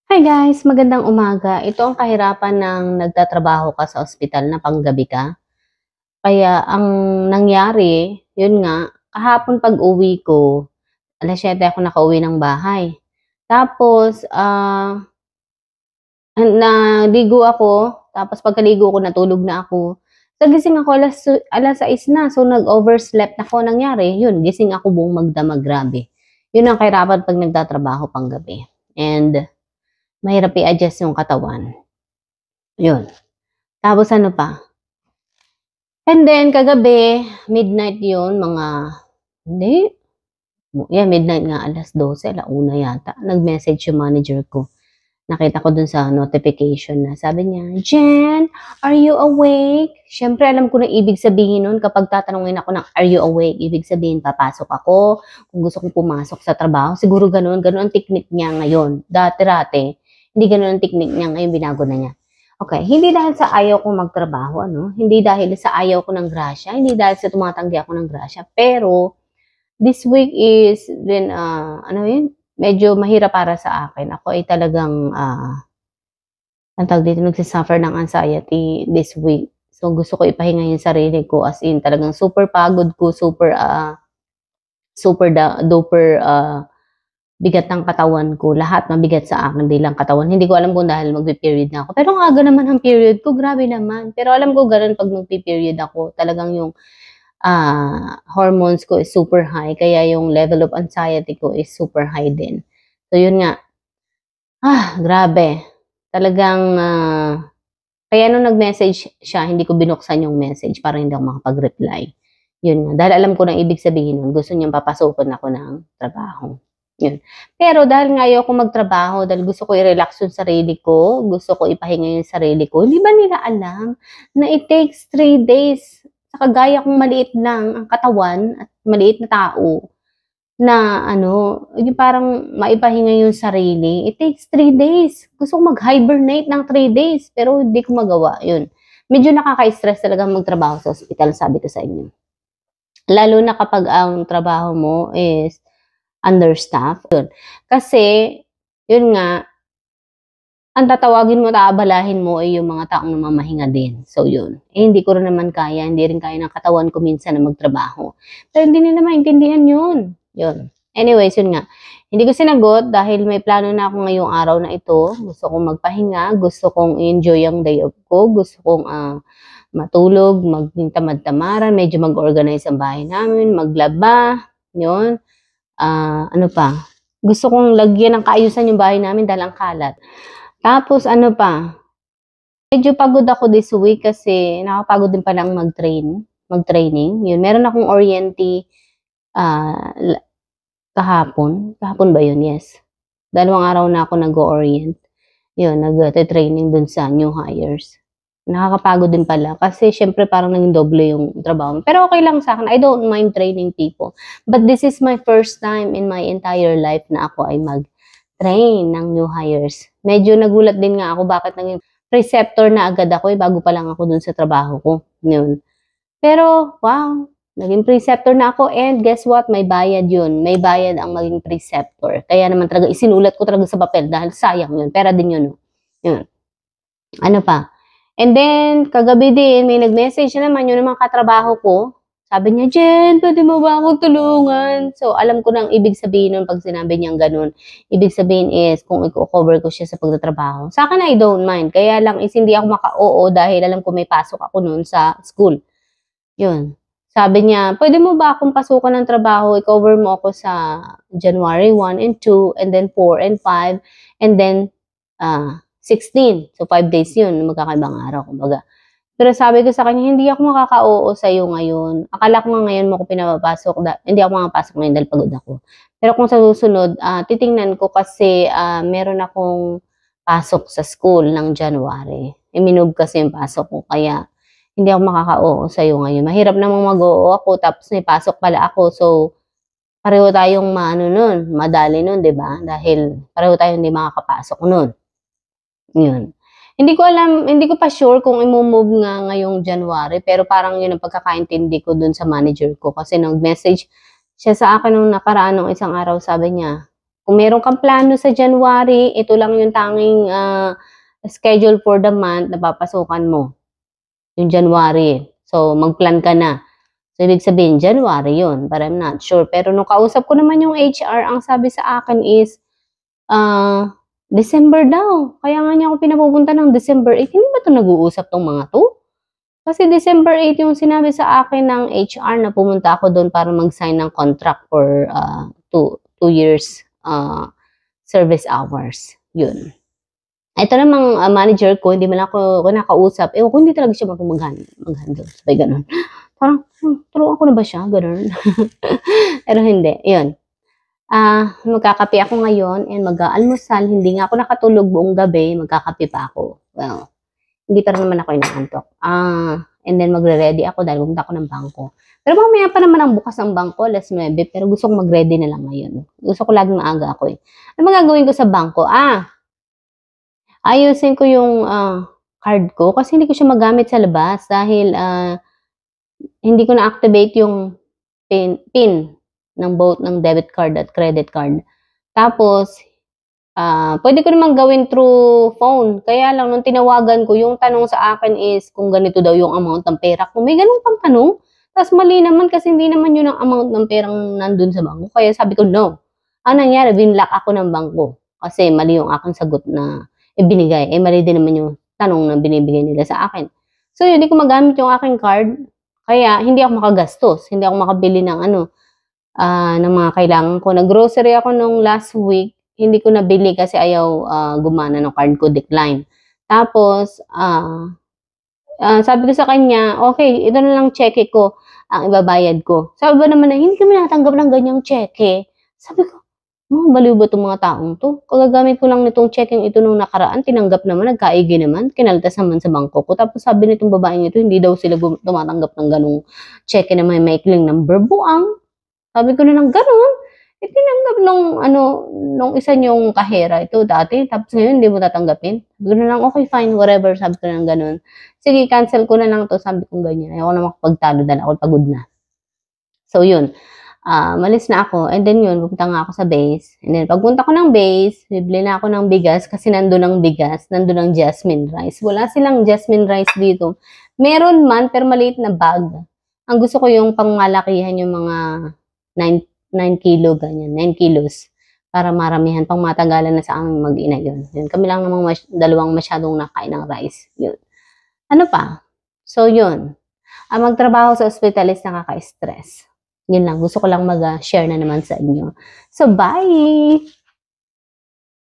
Hi guys, magandang umaga. Ito ang kahirapan ng nagtatrabaho ka sa ospital na panggabi ka. Kaya ang nangyari, yun nga, kahapon pag-uwi ko, 7:00 ako nakauwi ng bahay. Tapos, naligo ako, tapos pagkaligo ko natulog na ako. Gising ako alas 6 na, so nag-overslept ako. Nangyari, yun, gising ako buong magdamag, grabe. Yun ang kahirapan pag nagtatrabaho panggabi. And mahirap i-adjust yung katawan. Yun. Tapos ano pa? And then, kagabi, midnight yun, hindi. Yeah, midnight nga, alas 12, alauna yata. Nag-message yung manager ko. Nakita ko dun sa notification na sabi niya, Jen, are you awake? Siyempre, alam ko na ibig sabihin nun kapag tatanungin ako ng are you awake? Ibig sabihin, papasok ako. Kung gusto kong pumasok sa trabaho, siguro ganun ang technique niya ngayon. Dati, hindi ganun ang technique niya ngayon, binago na niya. Okay, hindi dahil sa ayaw kong magtrabaho, hindi dahil sa ayaw ko ng grasya, hindi dahil sa tumatanggi ako ng grasya, pero this week is then medyo mahirap para sa akin. Ako ay talagang ang tawag dito, nagsisuffer ng anxiety this week. So gusto ko ipahinga yung sarili ko, as in talagang super pagod ko, super duper bigat ng katawan ko. Lahat mabigat sa akin, di lang katawan. Hindi ko alam kung dahil magpe-period na ako. Pero ang aga naman ang period ko, grabe naman. Pero alam ko ganun pag magpe-period ako. Talagang yung hormones ko is super high. Kaya yung level of anxiety ko is super high din. So yun nga. Grabe. Talagang, kaya nung nag-message siya, hindi ko binuksan yung message para hindi ako makapag-reply. Yun nga. Dahil alam ko na ibig sabihin nun, gusto niyang papasukin ako ng trabaho. Yun. Pero dahil nga ayaw ko magtrabaho, dahil gusto ko i-relax yung sarili ko, gusto ko ipahinga yung sarili ko, hindi ba nila alam na it takes 3 days sa kagaya kong maliit lang ang katawan at maliit na tao na yung parang maipahinga yung sarili, it takes 3 days. Gusto ko mag-hibernate ng 3 days, pero hindi ko magawa. Yun. Medyo nakaka-stress talaga magtrabaho sa ospital, sabi ko sa inyo. Lalo na kapag ang trabaho mo is understaffed. Yun. Kasi, yun nga, ang tatawagin mo, taabalahin mo ay yung mga taong namamahinga din. So, yun. Hindi ko rin naman kaya, hindi rin kaya ng katawan ko minsan na magtrabaho. Pero hindi nila maintindihan yun. Yun. Anyways, yun nga. Hindi ko sinagot dahil may plano na ako ngayong araw na ito. Gusto kong magpahinga, gusto kong enjoy ang day off ko, gusto kong matulog, magtamad-tamaran, medyo mag-organize ang bahay namin, maglaba, yun. Ano pa? Gusto kong lagyan ng kaayusan yung bahay namin dahil ang kalat. Tapos ano pa? Medyo pagod ako this week kasi nakapagod din palang mag-training. Yun, meron akong oriente kahapon. Kahapon ba yun? Yes. 2 araw na ako nag-orient. Yun, nag-training dun sa new hires. Nakakapagod din pala kasi syempre parang naging doble yung trabaho. Pero okay lang sa akin. I don't mind training people. But this is my first time in my entire life na ako ay mag-train ng new hires. Medyo nagulat din nga ako bakit naging preceptor na agad ako bago pa lang ako dun sa trabaho ko. Yun. Pero wow, naging preceptor na ako and guess what? May bayad yun. May bayad ang maging preceptor. Kaya naman talaga isinulat ko talaga sa papel dahil sayang yun. Pera din yun. Yun. Ano pa? And then, kagabi din, may nag-message na naman, yun naman katrabaho ko. Sabi niya, Jen, pwede mo ba akong tulungan? So, alam ko na ang ibig sabihin nun pag sinabi niyang ganun. Ibig sabihin is, kung i-cover ko siya sa pagtatrabaho. Sa akin, I don't mind. Kaya lang is, hindi ako maka-oo dahil alam ko may pasok ako nun sa school. Yun. Sabi niya, pwede mo ba akong pasukan ng trabaho? I-cover mo ako sa January 1 and 2, and then 4 and 5, and then 16. So, 5 days yun, magkakaibang araw, kumbaga. Pero sabi ko sa kanya, hindi ako makaka-oo sa'yo ngayon. Akala ko nga ngayon mo ko pinapapasok. Hindi ako makapasok ngayon dahil pagod ako. Pero kung sa susunod, titingnan ko kasi meron akong pasok sa school ng January. Minove kasi yung pasok ko, kaya hindi ako makaka-oo sa'yo ngayon. Mahirap namang mag-oo ako, tapos may pasok pala ako. So, pareho tayong madali nun, diba? Dahil pareho tayong hindi makakapasok nun. Yun. Hindi ko pa sure kung i-move nga ngayong January, pero parang yun ang pagkakaintindi ko dun sa manager ko kasi nag-message siya sa akin nung nakaraan ng isang araw, sabi niya, Kung meron kang plano sa January, ito lang yung tanging schedule for the month na papasukan mo. Yung January. So, mag-plan ka na. So, ibig sabihin, January yun. But I'm not sure. Pero nung kausap ko naman yung HR, ang sabi sa akin is, December daw. Kaya nga niya ako pinapupunta ng December 8. Hindi ba ito nag-uusap tong mga to? Kasi December 8 yung sinabi sa akin ng HR na pumunta ako doon para mag-sign ng contract for 2 years service hours. Yun. Ito namang manager ko, hindi man ako nakausap. Kung hindi talaga siya mag-handle. Sabay ganun. Parang, turo ako na ba siya? Ganun. Pero hindi. Yun. Magkakape ako ngayon and mag-aalmusal. Hindi nga ako nakatulog buong gabi. Magkakape pa ako. Well, hindi pa rin naman ako inaantok. And then magre-ready ako dahil pumunta ako ng bangko. Pero mamaya pa naman ang bukas ng bangko, alas 9. Pero gusto kong mag-ready na lang ngayon. Gusto ko laging maaga ako eh. Ano magagawin ko sa bangko? Ayusin ko yung card ko kasi hindi ko siya magamit sa labas dahil hindi ko na-activate yung PIN ng both ng debit card at credit card. Tapos, pwede ko naman gawin through phone. Kaya lang, nung tinawagan ko, yung tanong sa akin is kung ganito daw yung amount ng pera ko. May ganun pang tanong. Tapos mali naman kasi hindi naman yun ang amount ng perang nandun sa bangko. Kaya sabi ko, no. Ang nangyari, binlock ako ng bangko. Kasi mali yung aking sagot na ibinigay. Mali din naman yung tanong na binibigay nila sa akin. So, yun, hindi ko magamit yung aking card. Kaya, hindi ako makagastos. Hindi ako makabili ng ng mga kailangan ko. Nag-grocery ako nung last week. Hindi ko nabili kasi ayaw gumana ng card ko, decline. Tapos, sabi ko sa kanya, okay, ito na lang cheque ko, ang ibabayad ko. Sabi ba naman na, hindi kami natanggap ng ganyang cheque. Sabi ko, baliw ba itong mga taong to? Kagagamit ko lang nitong checking ito nung nakaraan, tinanggap naman, nagkaigi naman, kinaltas naman sa bangko ko. Tapos sabi nitong babaeng ito, hindi daw sila tumatanggap ng ganong cheque na may maikling number. Buang. Sabi ko na ng ganon. Tinanggap nung isa niyong kahera ito dati. Tapos ngayon, hindi mo tatanggapin. Sabi ko na lang, okay, fine, whatever. Sabi ko na ng ganon. Sige, cancel ko na lang to. Sabi ko ganyan. Ayoko na makapagtalo dahil ako pagod na. So, yun. Malis na ako. And then yun, pupunta nga ako sa base. And then pagpunta ko ng base, bibili na ako ng bigas kasi nandun ang bigas, nandun ang jasmine rice. Wala silang jasmine rice dito. Meron man, pero maliit na bag. Ang gusto ko yung pangmalakihan yung mga 9 kilo, ganyan, 9 kilos. Para maramihan, pang matagalan na sa aming mag-ina yun. Kami lang namang dalawang masyadong nakain ng rice. Yun. Ano pa? So, yun. Magtrabaho sa ospital is nakaka-stress. Yun lang. Gusto ko lang mag-share na naman sa inyo. So, bye!